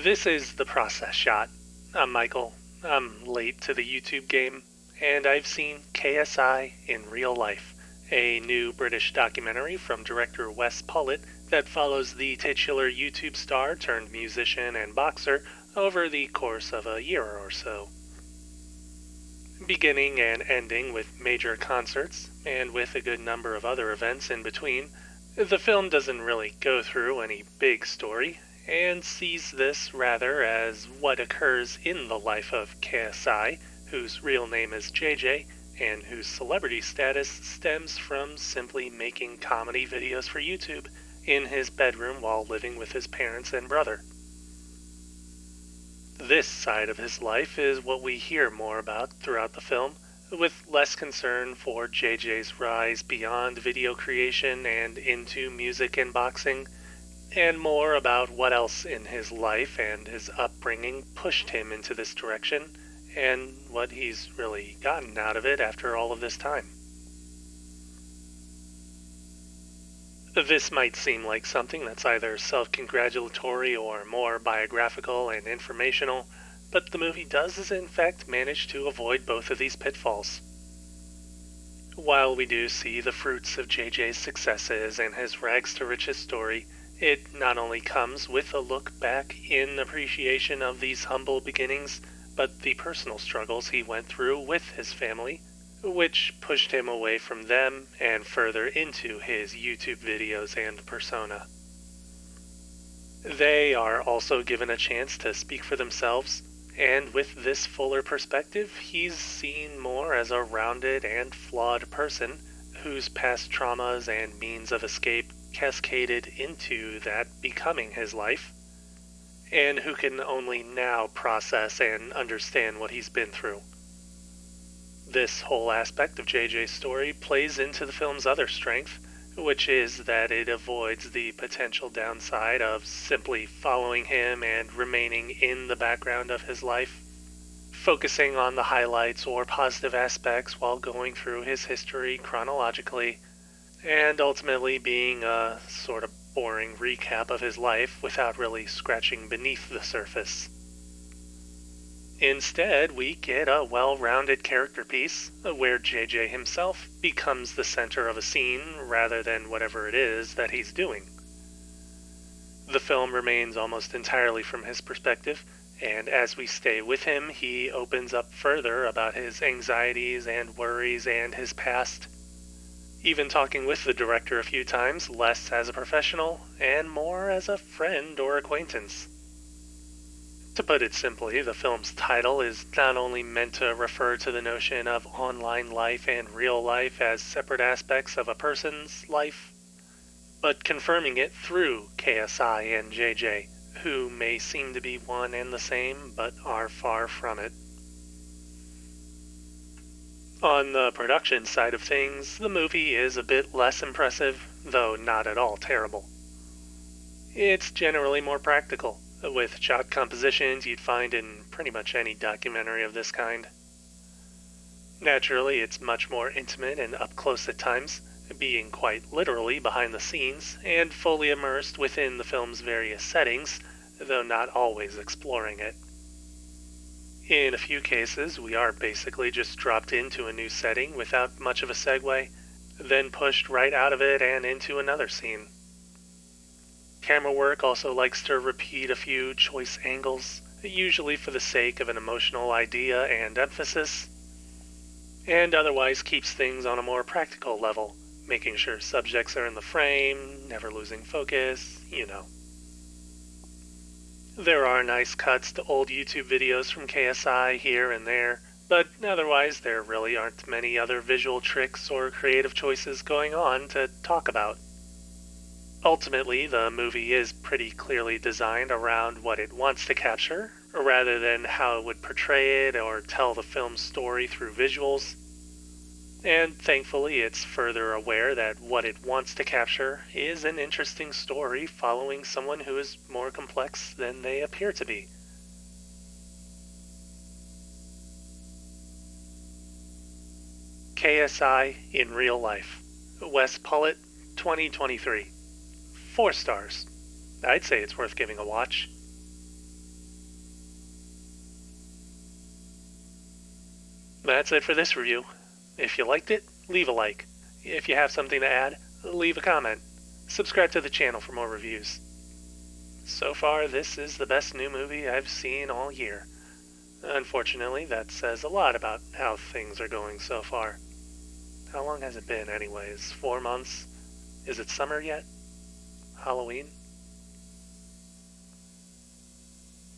This is The Process Shot. I'm Michael. I'm late to the YouTube game, and I've seen KSI in real life, a new British documentary from director Wes Pollitt that follows the titular YouTube star turned musician and boxer over the course of a year or so. Beginning and ending with major concerts, and with a good number of other events in between, the film doesn't really go through any big story, and sees this rather as what occurs in the life of KSI, whose real name is JJ, and whose celebrity status stems from simply making comedy videos for YouTube in his bedroom while living with his parents and brother. This side of his life is what we hear more about throughout the film, with less concern for JJ's rise beyond video creation and into music and boxing, and more about what else in his life and his upbringing pushed him into this direction, and what he's really gotten out of it after all of this time. This might seem like something that's either self-congratulatory or more biographical and informational, but the movie does in fact manage to avoid both of these pitfalls. While we do see the fruits of JJ's successes and his rags to riches story, it not only comes with a look back in appreciation of these humble beginnings, but the personal struggles he went through with his family, which pushed him away from them and further into his YouTube videos and persona. They are also given a chance to speak for themselves, and with this fuller perspective, he's seen more as a rounded and flawed person whose past traumas and means of escape cascaded into that becoming his life, and who can only now process and understand what he's been through. This whole aspect of JJ's story plays into the film's other strength, which is that it avoids the potential downside of simply following him and remaining in the background of his life, focusing on the highlights or positive aspects while going through his history chronologically, and ultimately being a sort of boring recap of his life without really scratching beneath the surface. Instead, we get a well-rounded character piece where JJ himself becomes the center of a scene rather than whatever it is that he's doing. The film remains almost entirely from his perspective, and as we stay with him, he opens up further about his anxieties and worries and his past, even talking with the director a few times, less as a professional and more as a friend or acquaintance. To put it simply, the film's title is not only meant to refer to the notion of online life and real life as separate aspects of a person's life, but confirming it through KSI and JJ, who may seem to be one and the same, but are far from it. On the production side of things, the movie is a bit less impressive, though not at all terrible. It's generally more practical, with shot compositions you'd find in pretty much any documentary of this kind. Naturally, it's much more intimate and up close at times, being quite literally behind the scenes and fully immersed within the film's various settings, though not always exploring it. In a few cases, we are basically just dropped into a new setting without much of a segue, then pushed right out of it and into another scene. Camera work also likes to repeat a few choice angles, usually for the sake of an emotional idea and emphasis, and otherwise keeps things on a more practical level, making sure subjects are in the frame, never losing focus, you know. There are nice cuts to old YouTube videos from KSI here and there, but otherwise there really aren't many other visual tricks or creative choices going on to talk about. Ultimately, the movie is pretty clearly designed around what it wants to capture, rather than how it would portray it or tell the film's story through visuals. And thankfully, it's further aware that what it wants to capture is an interesting story following someone who is more complex than they appear to be. KSI in Real Life. Wes Pollitt, 2023. 4 stars. I'd say it's worth giving a watch. That's it for this review. If you liked it, leave a like. If you have something to add, leave a comment. Subscribe to the channel for more reviews. So far, this is the best new movie I've seen all year. Unfortunately, that says a lot about how things are going so far. How long has it been anyways? 4 months? Is it summer yet? Halloween?